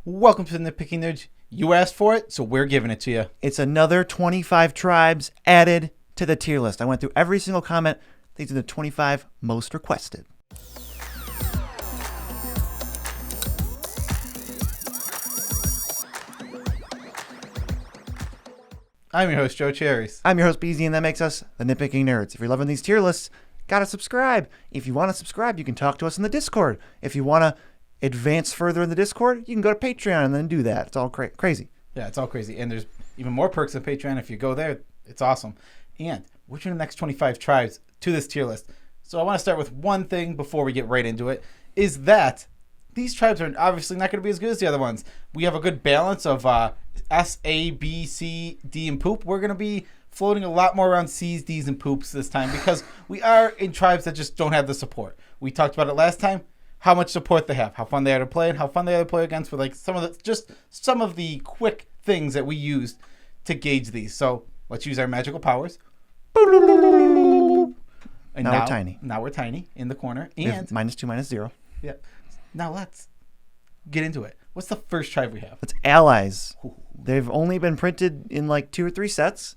Welcome to the Nitpicking Nerds. You asked for it, so we're giving it to you. It's another 25 tribes added to the tier list. I went through every single comment. These are the 25 most requested. I'm your host, Joe Cherries. I'm your host, BZ, and that makes us the Nitpicking Nerds. If you're loving these tier lists, gotta subscribe. If you want to subscribe, you can talk to us in the Discord. If you want to advance further in the Discord, you can go to Patreon and then do that. It's all crazy. Yeah, it's all crazy. And there's even more perks on Patreon. If you go there, it's awesome. And we're doing the next 25 tribes to this tier list. So I want to start with one thing before we get right into it, is that these tribes are obviously not going to be as good as the other ones. We have a good balance of S, A, B, C, D, and poop. We're going to be floating a lot more around C's, D's, and poops this time because we are in tribes that just don't have the support. We talked about it last time, how much support they have, how fun they are to play, and how fun they are to play against with like some of the quick things that we used to gauge these. So let's use our magical powers. And now we're tiny. Now we're tiny in the corner. And -2, -0. Yeah. Now let's get into it. What's the first tribe we have? It's allies. They've only been printed in like 2 or 3 sets.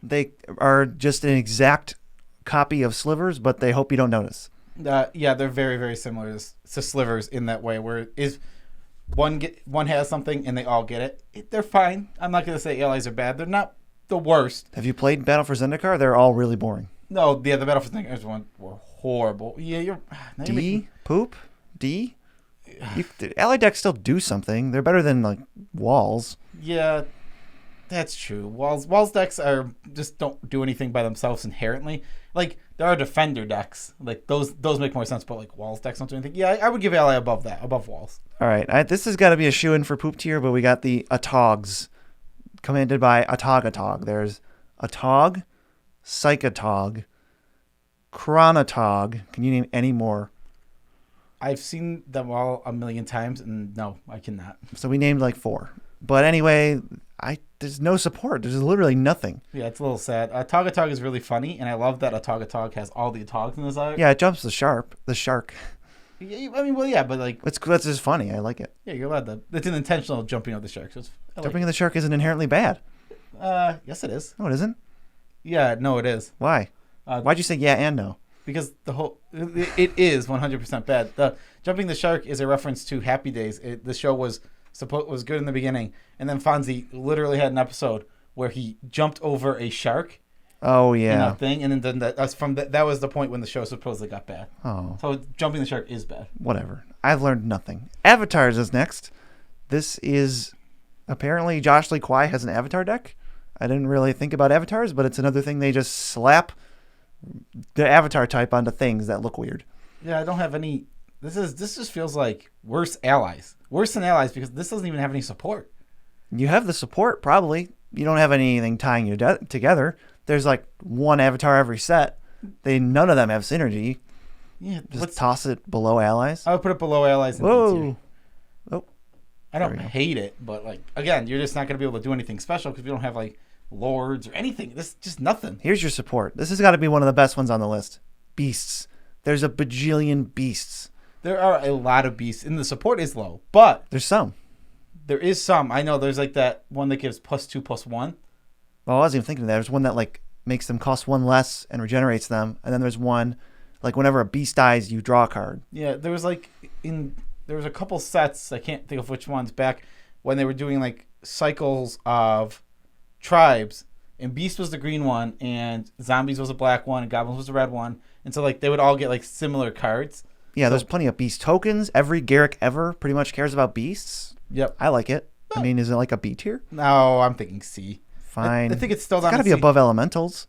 They are just an exact copy of slivers, but they hope you don't notice. Yeah, they're very, very similar to slivers in that way, where is one has something and they all get it. They're fine. I'm not going to say allies are bad. They're not the worst. Have you played Battle for Zendikar? They're all really boring. No, yeah, the Battle for Zendikar one were horrible. Yeah, you're poop. D. The ally decks still do something. They're better than like walls. Yeah, that's true. Walls decks are just don't do anything by themselves inherently. Like there are defender decks, like those make more sense. But like walls decks don't do anything. Yeah, I would give ally above walls. All right, this has got to be a shoe-in for poop tier, but we got the Atogs, commanded by Atog. There's Atog, Psychotog, Chronotog. Can you name any more? I've seen them all a million times, and no, I cannot. So we named like 4. But anyway, there's no support. There's literally nothing. Yeah, it's a little sad. Atog is really funny, and I love that Atog has all the Atogs in his eye. Yeah, it jumps the shark. Yeah, I mean, well, yeah, but like... That's just funny. I like it. Yeah, you're allowed to... It's an intentional jumping of the shark. So jumping of the shark isn't inherently bad. Yes, it is. No, it isn't. Yeah, no, it is. Why? Why'd you say yeah and no? Because it is 100% bad. The jumping the shark is a reference to Happy Days. The show was good in the beginning, and then Fonzie literally had an episode where he jumped over a shark. Oh yeah. In a thing, and then that was the point when the show supposedly got bad. Oh. So jumping the shark is bad. Whatever. I've learned nothing. Avatars is next. This is apparently Josh Lee Kwai has an avatar deck. I didn't really think about avatars, but it's another thing they just slap the avatar type onto things that look weird. Yeah, I don't have any. This just feels like worse than allies because this doesn't even have any support. You have the support probably. You don't have anything tying you together. There's like one avatar every set. None of them have synergy. Yeah, just toss it below allies. I would put it below allies. Whoa. Oh. I don't hate it, but like again, you're just not going to be able to do anything special because we don't have like lords or anything. This just nothing. Here's your support. This has got to be one of the best ones on the list. Beasts. There's a bajillion beasts. There are a lot of beasts, and the support is low, but there's some. There is some. I know there's like that one that gives +2/+1. Well, I wasn't even thinking of that. There's one that like makes them cost 1 less and regenerates them, and then there's one like whenever a beast dies, you draw a card. Yeah, there was a couple sets. I can't think of which ones back when they were doing like cycles of tribes, and beast was the green one, and zombies was a black one, and goblins was the red one, and so like they would all get like similar cards. Yeah, there's plenty of beast tokens. Every Garrick ever pretty much cares about beasts. Yep. I like it. I mean, is it like a B tier? No, I'm thinking C. Fine. I think it's still got to be above elementals.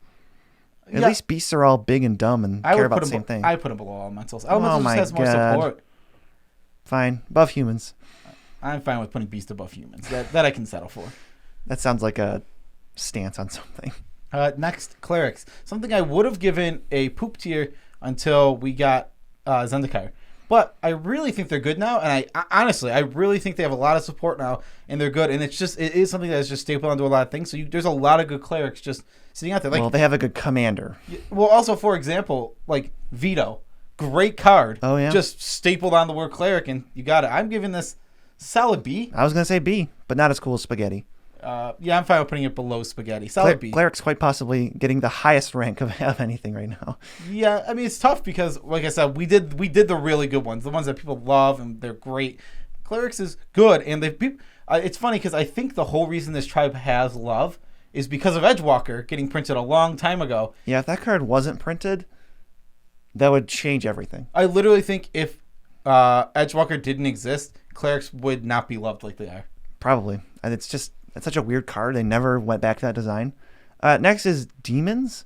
At least beasts are all big and dumb and care about the same thing. I put them below elementals. Elementals just has more support. Fine. Above humans. I'm fine with putting beast above humans. That I can settle for. That sounds like a stance on something. Next, Clerics. Something I would have given a poop tier until we got Zendikar. But I really think they're good now, and I honestly really think they have a lot of support now, and they're good. And it is something that is just stapled onto a lot of things. So there's a lot of good clerics just sitting out there. Like, well, they have a good commander. Well, also for example, like Veto, great card. Oh yeah, just stapled on the word cleric, and you got it. I'm giving this Solid B. I was going to say B, but not as cool as Spaghetti. Yeah, I'm fine with putting it below Spaghetti. Solid B. Clerics quite possibly getting the highest rank of anything right now. Yeah, I mean, it's tough because, like I said, we did the really good ones, the ones that people love and they're great. Clerics is good, and it's funny because I think the whole reason this tribe has love is because of Edgewalker getting printed a long time ago. Yeah, if that card wasn't printed, that would change everything. I literally think if Edgewalker didn't exist, Clerics would not be loved like they are. Probably. And it's such a weird card. They never went back to that design. Next is Demons.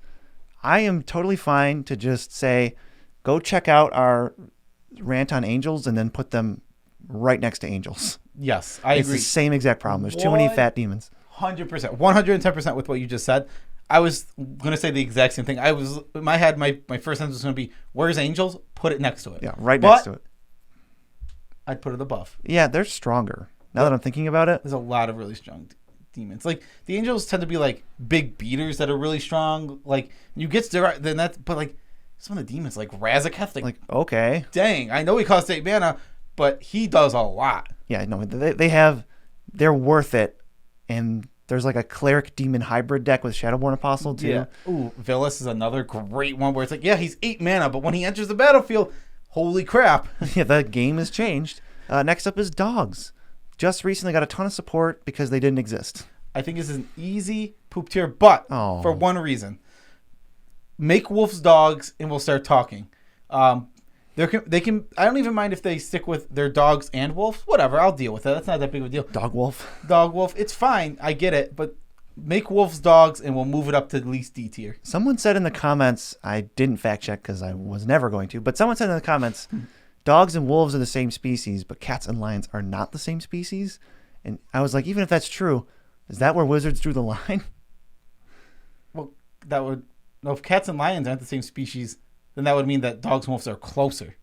I am totally fine to just say, go check out our rant on Angels and then put them right next to Angels. Yes, I agree. It's the same exact problem. There's too many fat demons. 100%. 110% with what you just said. I was going to say the exact same thing. I was, in my head, my first sentence was going to be, where's Angels? Put it next to it. Yeah, next to it. I'd put it above. Yeah, they're stronger. Now that I'm thinking about it. There's a lot of really strong demons. Like, the Angels tend to be, like, big beaters that are really strong. Like, you get direct, then that's, but, like, some of the demons, like Razaketh, like, okay. Dang, I know he costs 8 mana, but he does a lot. Yeah, no, they're worth it. And there's like a cleric demon hybrid deck with Shadowborn Apostle too. Yeah. Ooh, Villas is another great one where it's like, yeah, he's 8 mana, but when he enters the battlefield, holy crap. Yeah, the game has changed. Next up is Dogs. Just recently got a ton of support because they didn't exist. I think this is an easy poop tier, but for one reason. Make wolves dogs and we'll start talking. They can. I don't even mind if they stick with their dogs and wolves. Whatever, I'll deal with it. That's not that big of a deal. Dog wolf. It's fine. I get it. But make wolves dogs and we'll move it up to at least D tier. Someone said in the comments, I didn't fact check because I was never going to, but someone said in the comments, dogs and wolves are the same species, but cats and lions are not the same species. And I was like, even if that's true, is that where wizards drew the line? Well, that would. No, if cats and lions aren't the same species, then that would mean that dogs and wolves are closer.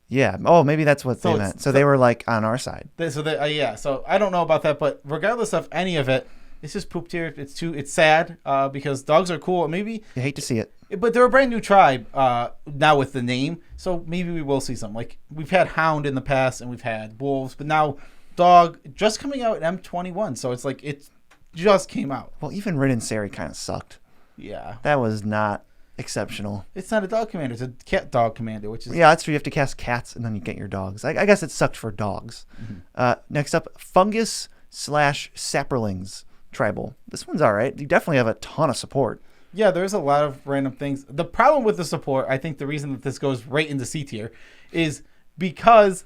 Yeah. Oh, maybe that's what they meant. So they were like on our side. Yeah. So I don't know about that, but regardless of any of it, it's just poop tier. It's sad because dogs are cool. Maybe you hate to see it, but they're a brand new tribe now with the name. So maybe we will see some. Like we've had Hound in the past and we've had Wolves, but now Dog just coming out at M21. So it's like it just came out. Well, even Rin and Sari kind of sucked. Yeah. That was not exceptional. It's not a dog commander. It's a cat dog commander, which is... Yeah, that's true. You have to cast cats and then you get your dogs. I guess it sucked for dogs. Mm-hmm. Next up, Fungus / Sapperlings Tribal. This one's all right. You definitely have a ton of support. Yeah, there's a lot of random things. The problem with the support, I think the reason that this goes right into C tier is because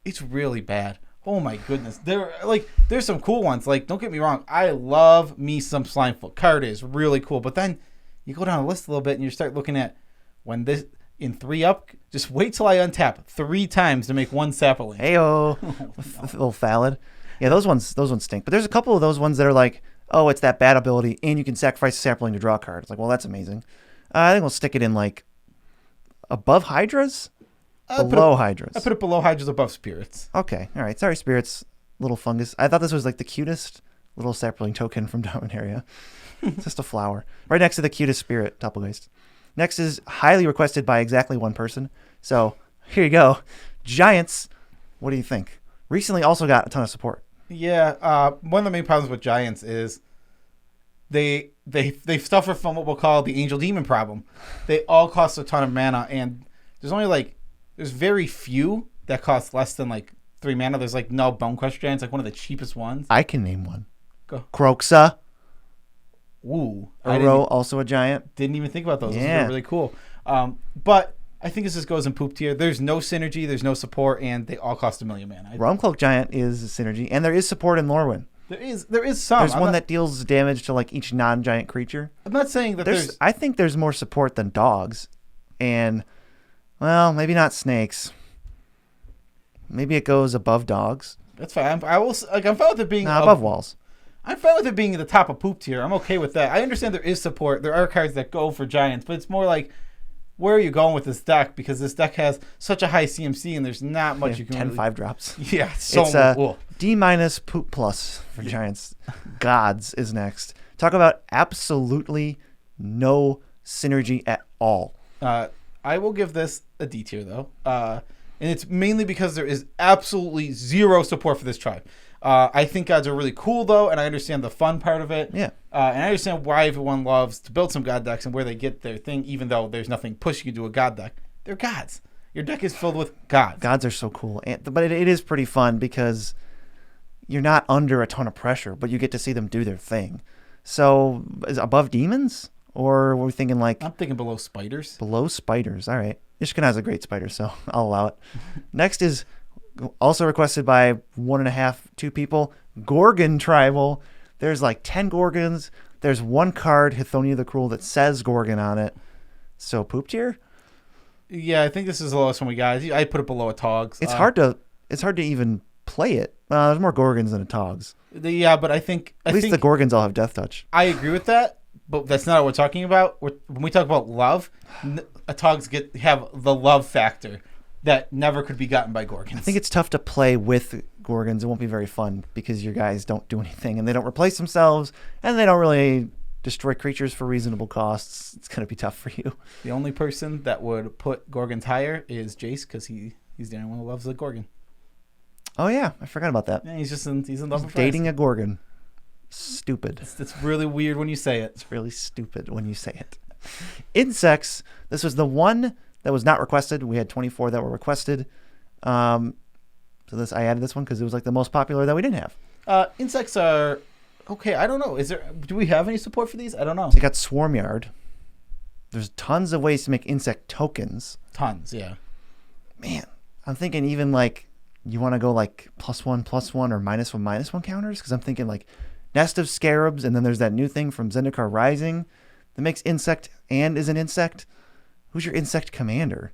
it's really bad. Oh my goodness. There's some cool ones. Like, don't get me wrong. I love me some Slimefoot. Card is really cool. But then you go down the list a little bit and you start looking at when this in 3-up, just wait till I untap 3 times to make 1 sapling. Heyo. A little Thallid. Yeah, those ones stink. But there's a couple of those ones that are like, oh, it's that bad ability and you can sacrifice a sapling to draw a card. It's like, well, that's amazing. I think we'll stick it in like above Hydras? Below Hydras. I put it below Hydras, above Spirits. Okay. All right. Sorry, Spirits. Little Fungus. I thought this was like the cutest little sapling token from Dominaria. It's just a flower. Right next to the cutest Spirit, Doppelgeist. Next is highly requested by exactly one person. So here you go. Giants. What do you think? Recently also got a ton of support. Yeah. One of the main problems with Giants is they suffer from what we'll call the Angel Demon problem. They all cost a ton of mana, and there's very few that cost less than 3 mana. There's no Bone Crusher Giants, like one of the cheapest ones. I can name one. Go. Croxa. Ooh. Uro, also a giant. Didn't even think about those. Yeah. Those are really cool. But I think this just goes in poop tier. There's no synergy, there's no support, and they all cost 1 million mana. Realmcloak Giant is a synergy, and there is support in Lorwyn. There is some. There's one that deals damage to each non-giant creature. I'm not saying that there's... I think there's more support than dogs, and... Well, maybe not snakes. Maybe it goes above dogs. That's fine. I'm fine with it being above walls. I'm fine with it being at the top of poop tier. I'm okay with that. I understand there is support. There are cards that go for giants, but it's more like, where are you going with this deck? Because this deck has such a high CMC, and there's not much you can 10 5-drops. Yeah, it's D- poop plus for giants. Gods is next. Talk about absolutely no synergy at all. I will give this a D tier, though. And it's mainly because there is absolutely zero support for this tribe. I think gods are really cool, though, and I understand the fun part of it. Yeah. And I understand why everyone loves to build some god decks and where they get their thing, even though there's nothing pushing you to a god deck. They're gods. Your deck is filled with gods. Gods are so cool. But it is pretty fun because you're not under a ton of pressure, but you get to see them do their thing. So, is it above demons? Or were we thinking like... I'm thinking below spiders. Below spiders. All right. Ishkan has a great spider, so I'll allow it. Next is also requested by 1.5, 2 people. Gorgon Tribal. There's like 10 Gorgons. There's one card, Hithonia the Cruel, that says Gorgon on it. So, poop tier? Yeah, I think this is the lowest one we got. I put it below Atogs. It's hard to even play it. There's more Gorgons than Atogs. Yeah, but I think... At least the Gorgons all have Death Touch. I agree with that, but that's not what we're talking about. When we talk about love, Atogs have the love factor that never could be gotten by Gorgons. I think it's tough to play with Gorgons. It won't be very fun because your guys don't do anything, and they don't replace themselves, and they don't really destroy creatures for reasonable costs. It's going to be tough for you. The only person that would put Gorgons higher is Jace, because he's the only one who loves the Gorgon. Oh, yeah. I forgot about that. Yeah, he's in love with dating a Gorgon. Stupid. It's really weird when you say it. It's really stupid when you say it. Insects. This was the one that was not requested. We had 24 that were requested. So I added this one because it was like the most popular that we didn't have. Insects are okay. I don't know. Do we have any support for these? I don't know. So you got Swarm Yard. There's tons of ways to make insect tokens. Tons, yeah. Man, I'm thinking even like you want to go like +1/+1 or -1/-1 counters, because I'm thinking like Nest of Scarabs, and then there's that new thing from Zendikar Rising that makes insect and is an insect. Who's your insect commander?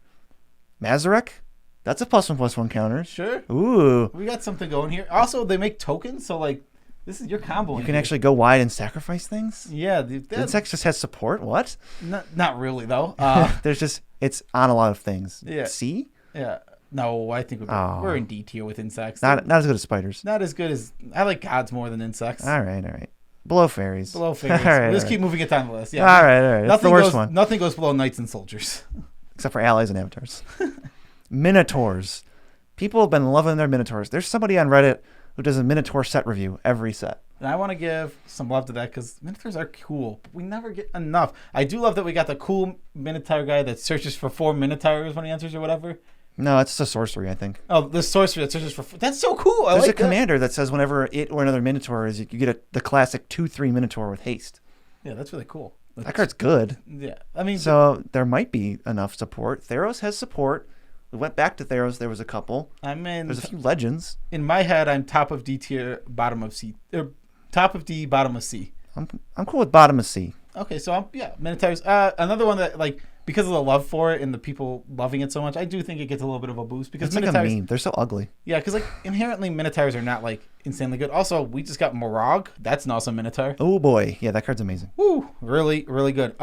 Mazarek? That's a +1/+1 counter. Sure. Ooh. We got something going here. Also, they make tokens, so like this is your combo. You can actually go wide and sacrifice things? Yeah. Insects just has support? What? Not really, though. It's on a lot of things. Yeah. C? Yeah. No, I think we're in D tier with insects. Not as good as spiders. Not as good as... I like gods more than insects. All right. Below fairies. All right, we'll just keep moving it down the list. Yeah. All right. That's the worst one. Nothing goes below knights and soldiers. Except for allies and avatars. Minotaurs. People have been loving their Minotaurs. There's somebody on Reddit who does a Minotaur set review every set. And I want to give some love to that because Minotaurs are cool. But we never get enough. I do love that we got the cool Minotaur guy that searches for 4 Minotaurs when he enters or whatever. No, it's a sorcery, I think. Oh, the sorcerer that searches for... That's so cool. There's a commander that says whenever it or another Minotaur is, you get the classic 2/3 Minotaur with haste. Yeah, that's really cool. That card's good. Yeah, I mean... So there might be enough support. Theros has support. We went back to Theros. There was a couple. There's a few legends. In my head, I'm top of D tier, bottom of C. Or top of D, bottom of C. I'm cool with bottom of C. Okay, so Minotaurs. Another one that, like, because of the love for it and the people loving it so much, I do think it gets a little bit of a boost because it's like Minotaurs... a meme. They're so ugly. Yeah, because, like, inherently Minotaurs are not, like, insanely good. Also, we just got Morag. That's an awesome Minotaur. Oh, boy. Yeah, that card's amazing. Woo! Really, really good.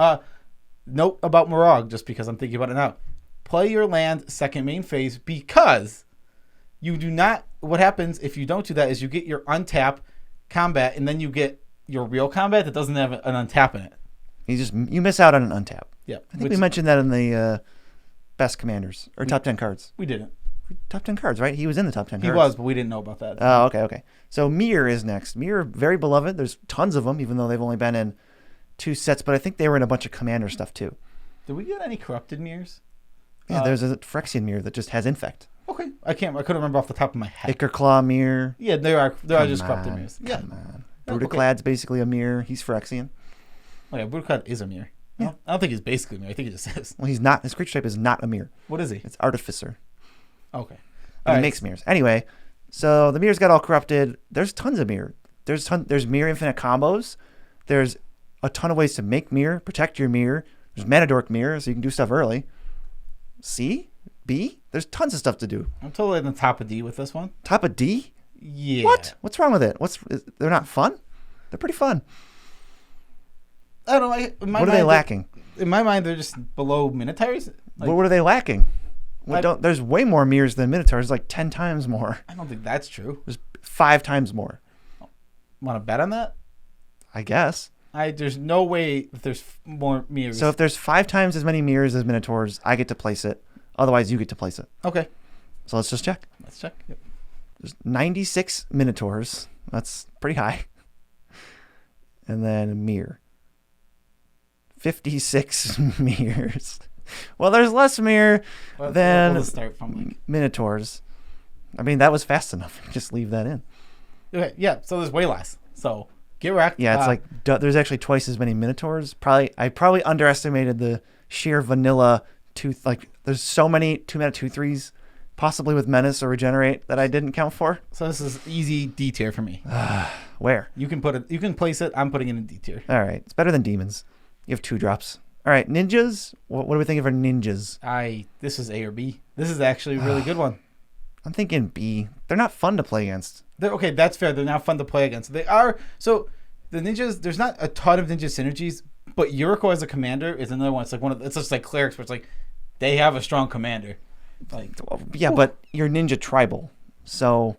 Note about Morag, just because I'm thinking about it now. Play your land second main phase because you do not... What happens if you don't do that is you get your untap combat and then you get your real combat that doesn't have an untap in it. You miss out on an untap. Yeah. I think we mentioned that in the best commanders or top 10 cards. We didn't. Top 10 cards, right? He was in the top 10 cards. He was, but we didn't know about that. Oh, okay. So Mir is next. Mir, very beloved. There's tons of them, even though they've only been in 2 sets, but I think they were in a bunch of commander stuff too. Did we get any corrupted Mirs? Yeah, there's a Phyrexian Mir that just has infect. Okay. I couldn't remember off the top of my head. Ichor Claw Mir. Yeah, there are just corrupted Mirs. Yeah. Come on. Brutaclad's basically a Mir. He's Phyrexian. Oh yeah, Brutaclad is a Mir. Yeah. I don't think he's basically a Mir. I think he just is. Well, he's not. His creature type is not a Mir. What is he? It's Artificer. Okay. He makes Mirs. Anyway, so the Mirs got all corrupted. There's tons of Mir. There's Mir infinite combos. There's a ton of ways to make Mir, protect your Mir. There's Manadork Mir, so you can do stuff early. C? B? There's tons of stuff to do. I'm totally in the top of D with this one. Top of D? Yeah. What? What's wrong with it? They're not fun? They're pretty fun. I don't know. What are they lacking? In my mind, they're just below Minotaurs. What are they lacking? There's way more Mirs than Minotaurs, like 10 times more. I don't think that's true. There's 5 times more. Want to bet on that? I guess. There's no way that there's more Mirs. So if there's 5 times as many Mirs as Minotaurs, I get to place it. Otherwise, you get to place it. Okay. So let's just check. Let's check. Yep. There's 96 Minotaurs. That's pretty high. And then Mir. 56 Mirs. Well, there's less Mir than we'll start from Minotaurs. I mean, that was fast enough. Just leave that in. Okay, yeah, so there's way less. So get wrecked. Yeah, it's like there's actually twice as many Minotaurs. I probably underestimated the sheer vanilla there's so many 2-mana 2/3s, possibly with Menace or Regenerate, that I didn't count for. So this is easy D tier for me. Where? You can place it. I'm putting it in D tier. All right, it's better than demons. You have 2 drops. All right, ninjas. What do we think of our ninjas? This is A or B. This is actually a really good one. I'm thinking B. They're not fun to play against. Okay, that's fair. They're not fun to play against. They are. So the ninjas, there's not a ton of ninja synergies, but Yuriko as a commander is another one. It's like it's just like Clerics, where it's like they have a strong commander. Like, yeah, but you're ninja tribal, so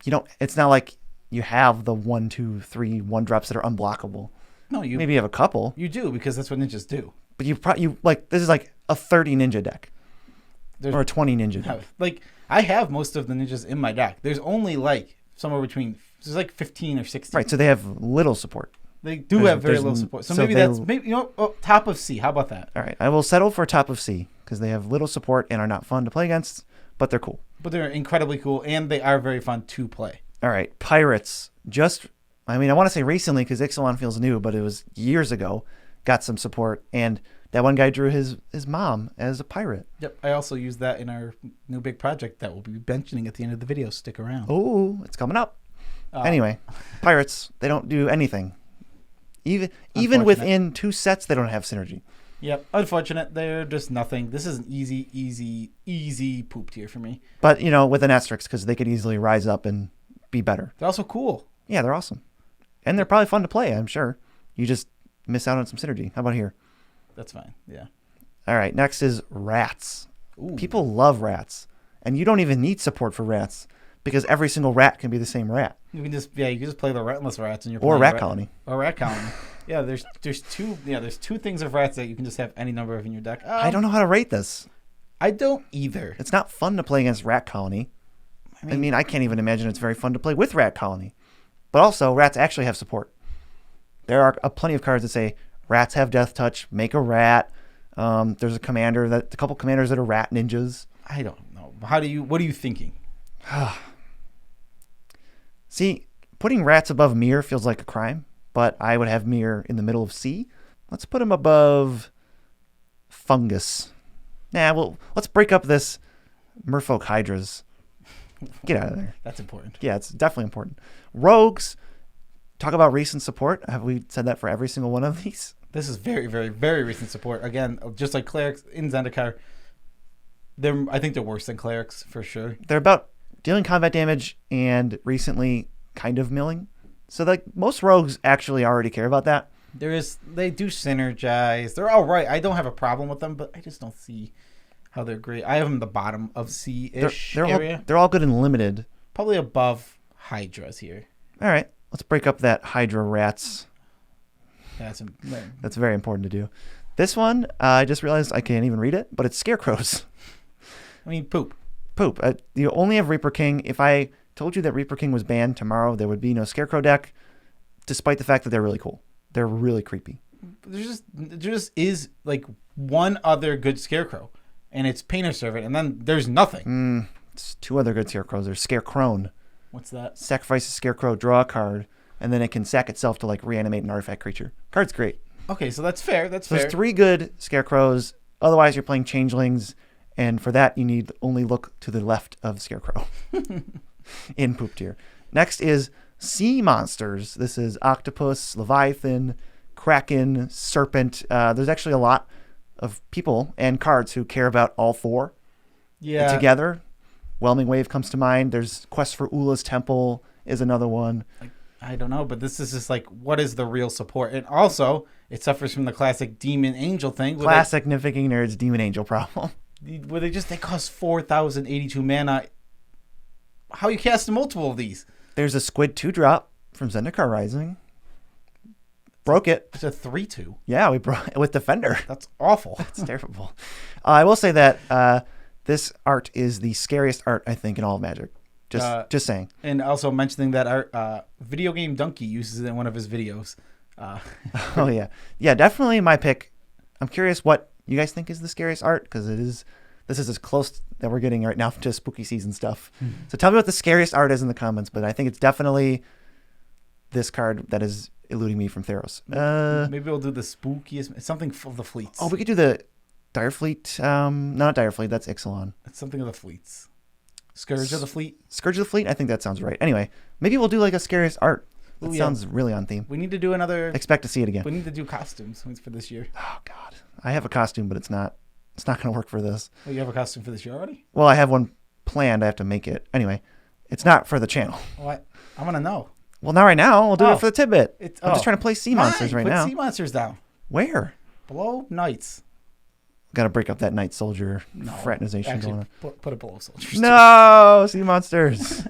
you don't. It's not like you have the 1, 2, 3 1-drops that are unblockable. No, you maybe you have a couple. You do, because that's what ninjas do. But you like this is like a 30 ninja deck. Or a 20 ninja deck. Like, I have most of the ninjas in my deck. There's only like somewhere between, there's like 15 or 16. Right, so they have little support. They do have very little support. So maybe top of C. How about that? All right, I will settle for top of C because they have little support and are not fun to play against, but they're cool. But they're incredibly cool, and they are very fun to play. All right, pirates. I want to say recently because Ixalan feels new, but it was years ago. Got some support, and that one guy drew his mom as a pirate. Yep, I also used that in our new big project that we'll be mentioning at the end of the video. Stick around. Oh, it's coming up. Anyway, pirates, they don't do anything. Even within 2 sets, they don't have synergy. Yep, unfortunate. They're just nothing. This is an easy poop tier for me. But, with an asterisk because they could easily rise up and be better. They're also cool. Yeah, they're awesome. And they're probably fun to play, I'm sure. You just miss out on some synergy. How about here? That's fine, yeah. All right, next is rats. Ooh. People love rats. And you don't even need support for rats because every single rat can be the same rat. You can just play the ratless rats and or rat colony. Or rat colony. Yeah, there's 2 things of rats that you can just have any number of in your deck. I don't know how to rate this. I don't either. It's not fun to play against rat colony. I mean, I can't even imagine it's very fun to play with rat colony. But also, rats actually have support. There are plenty of cards that say rats have death touch, make a rat. There's a couple commanders that are rat ninjas. I don't know. What are you thinking? See, putting rats above Mir feels like a crime, but I would have Mir in the middle of C. Let's put him above Fungus. Let's break up this Merfolk Hydras. Get out of there. That's important. Yeah, it's definitely important. Rogues, talk about recent support. Have we said that for every single one of these? This is very, very, very recent support. Again, just like Clerics in Zendikar, I think they're worse than Clerics for sure. They're about dealing combat damage and recently kind of milling. So like most rogues actually already care about that. They do synergize. They're all right. I don't have a problem with them, but I just don't see how they're great. I have them the bottom of C-ish area. They're all good and limited. Probably above Hydras here. All right, let's break up that Hydra rats. That's very important to do. This one, I just realized I can't even read it, but it's Scarecrows. I mean, poop. You only have Reaper King. If I told you that Reaper King was banned tomorrow, there would be no Scarecrow deck, despite the fact that they're really cool. They're really creepy. There just is like one other good Scarecrow, and it's Painter Servant, and then there's nothing. It's 2 other good Scarecrows. There's Scarecrown. What's that? Sacrifice a Scarecrow, draw a card, and then it can sack itself to like reanimate an artifact creature. Card's great. Okay, so that's fair. There's 3 good Scarecrows. Otherwise, you're playing Changelings, and for that, you need only look to the left of Scarecrow in poop tier. Next is sea monsters. This is Octopus, Leviathan, Kraken, Serpent. There's actually a lot of people and cards who care about all 4 together. Whelming Wave comes to mind. There's Quest for Ula's Temple is another one. I don't know, but this is just like, what is the real support? And also, it suffers from the classic Demon Angel thing. Classic Nitpicking Nerds Demon Angel problem. Where they cost 4,082 mana. How you cast multiple of these? There's a Squid 2-drop from Zendikar Rising. Broke it. It's a 3/2. Yeah, we broke it with Defender. That's awful. That's terrible. I will say that This art is the scariest art, I think, in all of Magic. Just saying. And also mentioning that our video game donkey uses it in one of his videos. Oh, yeah. Yeah, definitely my pick. I'm curious what you guys think is the scariest art, because this is as close that we're getting right now to spooky season stuff. So tell me what the scariest art is in the comments, but I think it's definitely this card that is eluding me from Theros. Maybe we'll do the spookiest. It's something of the fleets. Oh, we could do the Direfleet. Not Direfleet, that's Ixalan. It's something of the fleets. Scourge of the Fleet. Scourge of the Fleet? I think that sounds right. Anyway, maybe we'll do like a scariest art. That sounds really on theme. We need to do another. Expect to see it again. We need to do costumes for this year. Oh, God. I have a costume, but it's not going to work for this. Oh, you have a costume for this year already? Well, I have one planned. I have to make it. Anyway, it's not for the channel. What? I want to know. Well, not right now. We'll do it for the tidbit. I'm just trying to play sea monsters right now. Put sea monsters down. Where? Below knights. Got to break up that knight soldier fraternization going on. Put it below soldiers. No, sea monsters.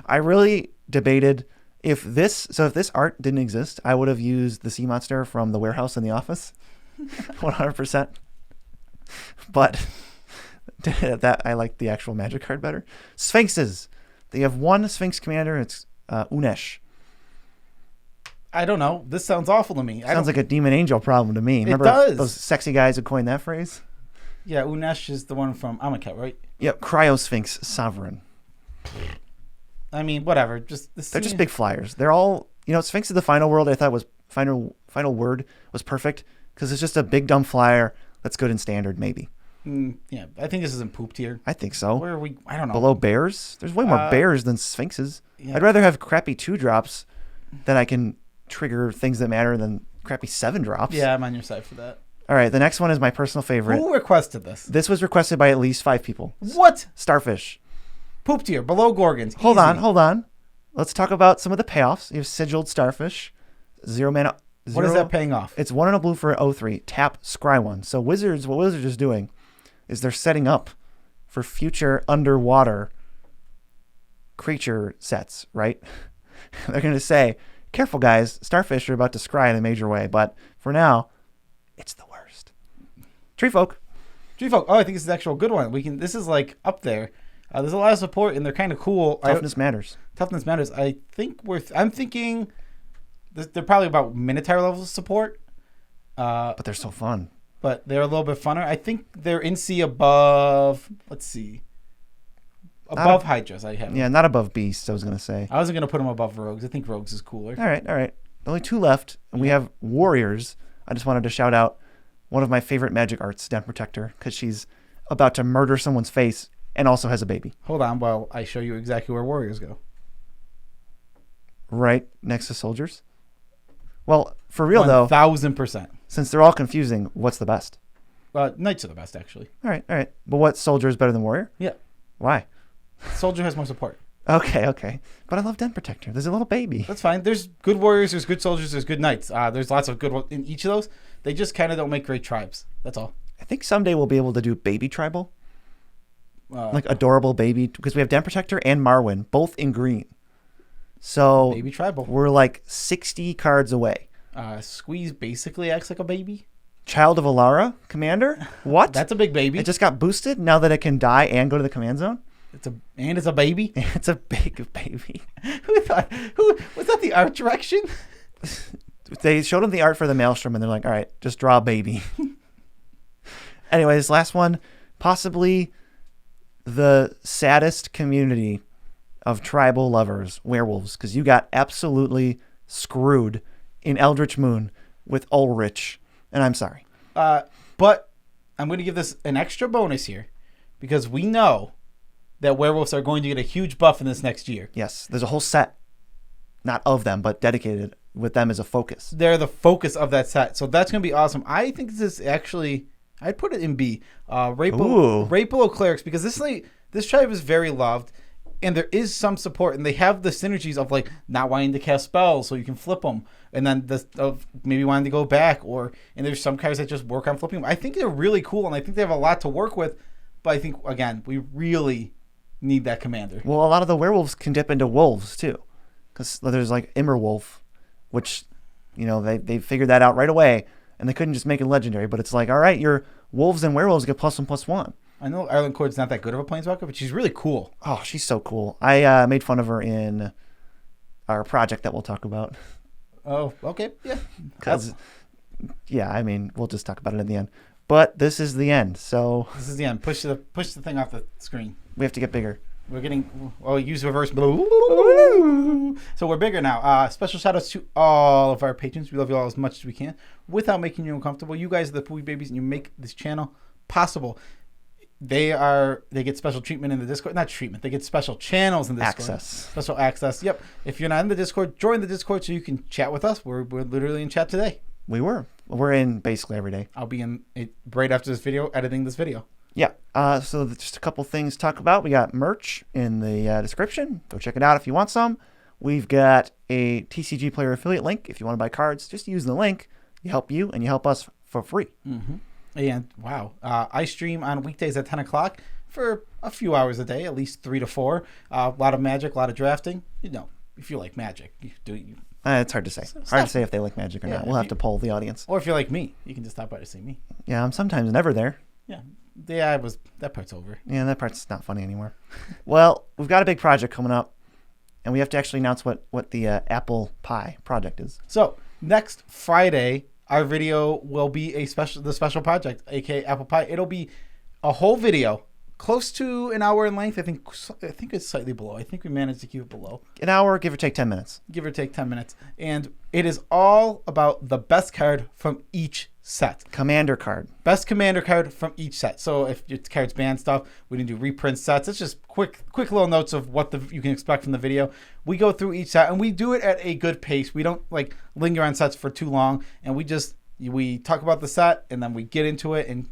I really debated if this art didn't exist, I would have used the sea monster from the warehouse in The Office, 100%. But that I like the actual Magic card better. Sphinxes. They have one Sphinx commander. It's Unesh. I don't know. This sounds awful to me. Sounds like a demon angel problem to me. Remember those sexy guys who coined that phrase? Yeah, Unesh is the one from Amonkhet, right? Yep, Cryosphinx Sovereign. I mean, whatever. They're just big flyers. They're all, Sphinx of the Final World. I thought was final word was perfect because it's just a big dumb flyer that's good in standard, maybe. Yeah, I think this is in poop tier. I think so. Where are we? I don't know. Below bears? There's way more bears than Sphinxes. Yeah. I'd rather have crappy 2-drops that I can trigger things that matter than crappy 7-drops. Yeah, I'm on your side for that. All right, the next one is my personal favorite. Who requested this? This was requested by at least 5 people. What? Starfish. Poop tier, below Gorgons. Hold on. Let's talk about some of the payoffs. You have Sigiled Starfish. 0 mana. What is that paying off? It's 1 and a blue for 0/3. Tap, scry 1. So what Wizards is doing is they're setting up for future underwater creature sets, right? They're going to say, careful, guys. Starfish are about to scry in a major way, but for now, it's the worst. Treefolk. Oh, I think this is actually a good one. This is like up there. There's a lot of support, and they're kind of cool. Toughness matters. I think I'm thinking they're probably about Minotaur level of support. But they're so fun. But they're a little bit funner. I think they're in C above. Let's see. Above Hydras, I have. Yeah, not above Beasts, I was going to say. I wasn't going to put them above Rogues. I think Rogues is cooler. All right. Only 2 left, and we have Warriors. I just wanted to shout out one of my favorite Magic arts, Den Protector, because she's about to murder someone's face and also has a baby. Hold on while I show you exactly where Warriors go. Right next to Soldiers. Well, for real, though. 1,000%. Since they're all confusing, what's the best? Knights are the best, actually. All right. But what Soldier is better than Warrior? Yeah. Why? Soldier has more support. Okay. But I love Den Protector. There's a little baby. That's fine. There's good Warriors, there's good Soldiers, there's good Knights. There's lots of good ones in each of those. They just kind of don't make great tribes. That's all. I think someday we'll be able to do baby tribal. Like adorable baby. Because we have Den Protector and Marwyn, both in green. So baby tribal. We're like 60 cards away. Squeeze basically acts like a baby. Child of Alara, Commander? What? That's a big baby. It just got boosted now that it can die and go to the command zone? It's a baby. It's a big baby. Who was that? The art direction? They showed him the art for the Maelstrom, and they're like, all right, just draw a baby. Anyways, last one, possibly the saddest community of tribal lovers, werewolves, because you got absolutely screwed in Eldritch Moon with Ulrich, and I'm sorry. But I'm going to give this an extra bonus here, because we know that werewolves are going to get a huge buff in this next year. Yes, there's a whole set, not of them, but dedicated with them as a focus. They're the focus of that set, so that's going to be awesome. I think this is actually, I'd put it in B. Right below Clerics, because this tribe is very loved, and there is some support, and they have the synergies of like not wanting to cast spells, so you can flip them, and then of maybe wanting to go back, and there's some cards that just work on flipping them. I think they're really cool, and I think they have a lot to work with, but I think, again, we really need that commander. Well, a lot of the werewolves can dip into wolves too, because there's like Immerwolf, which they figured that out right away, and they couldn't just make it legendary. But it's like, all right, your wolves and werewolves get +1/+1. I know Arlen Cord's not that good of a planeswalker, but she's really cool. Oh, she's so cool. I made fun of her in our project that we'll talk about. Oh, okay, yeah. Because, yeah, I mean, we'll just talk about it at the end. But this is the end, so This is the end. Push the thing off the screen. we have to get bigger. We're getting. Oh, use reverse. So we're bigger now. Special shout outs to all of our patrons. We love you all as much as we can without making you uncomfortable. You guys are the Pooey babies, and you make this channel possible. They get special treatment in the Discord. Not treatment. They get special channels in the Discord. Access. Special access. Yep. If you're not in the Discord, join the Discord so you can chat with us. We're literally in chat today. We're in basically every day. I'll be in it right after this video, editing this video. Yeah. So just a couple things to talk about. We got merch in the description. Go check it out if you want some. We've got a TCG Player affiliate link. If you want to buy cards, just use the link. You help you and you help us for free. Mm-hmm. And wow, I stream on weekdays at 10 o'clock for a few hours a day, at least 3 to 4. A lot of Magic, a lot of drafting. You know, if you like Magic, you do. It's hard to say. Hard to say if they like Magic or not. We'll have to poll the audience. Or if you're like me, you can just stop by to see me. Yeah, I'm sometimes never there. Yeah, that part's over. Yeah, that part's not funny anymore. Well, we've got a big project coming up, and we have to actually announce what the apple pie project is. So next Friday, our video will be the special project, aka apple pie. It'll be a whole video, close to an hour in length. I think it's slightly below. I think we managed to keep it below. An hour, give or take 10 minutes. Give or take 10 minutes. And it is all about the best card from each set. Commander card. Best commander card from each set. So if your card's banned stuff, we didn't do reprint sets. It's just quick little notes of what you can expect from the video. We go through each set, and we do it at a good pace. We don't like linger on sets for too long, and we talk about the set, and then we get into it, and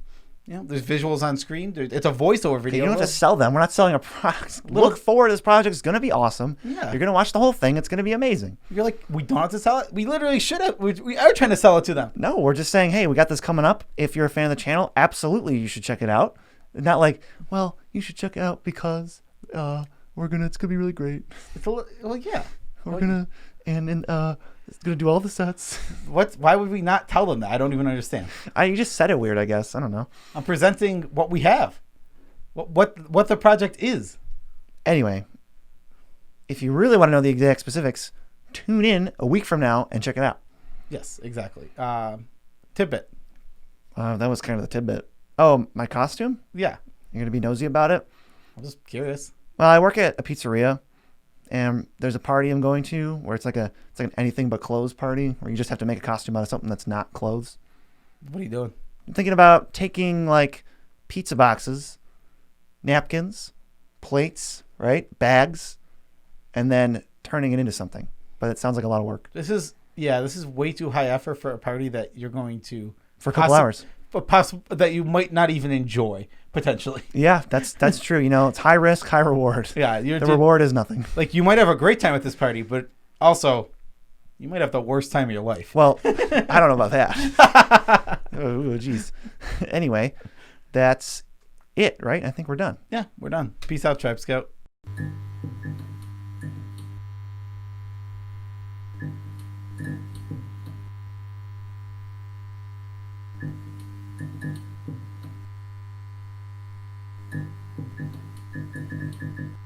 you know, there's visuals on screen. It's a voiceover video. You don't have to sell them. We're not selling a product. Look forward. This project is going to be awesome. Yeah. You're going to watch the whole thing. It's going to be amazing. You're like, we don't have to sell it. We literally should have. We are trying to sell it to them. No, we're just saying, hey, we got this coming up. If you're a fan of the channel, absolutely you should check it out. Not like, well, you should check it out because it's going to be really great. Yeah. It's going to do all the sets. Why would we not tell them that? I don't even understand. You just said it weird, I guess. I don't know. I'm presenting what we have. What the project is. Anyway, if you really want to know the exact specifics, tune in a week from now and check it out. Yes, exactly. Tidbit. That was kind of the tidbit. Oh, my costume? Yeah. You're going to be nosy about it? I'm just curious. Well, I work at a pizzeria. And there's a party I'm going to where it's like an anything but clothes party where you just have to make a costume out of something that's not clothes. What are you doing? I'm thinking about taking like pizza boxes, napkins, plates, right? Bags, and then turning it into something. But it sounds like a lot of work. This is way too high effort for a party that you're going to For a couple hours. But that you might not even enjoy potentially. Yeah, that's true. You know, it's high risk, high reward. Yeah, the reward is nothing. Like you might have a great time at this party, but also you might have the worst time of your life. Well, I don't know about that. Oh, geez. Anyway, that's it, right? I think we're done. Yeah, we're done. Peace out, Tribe Scout.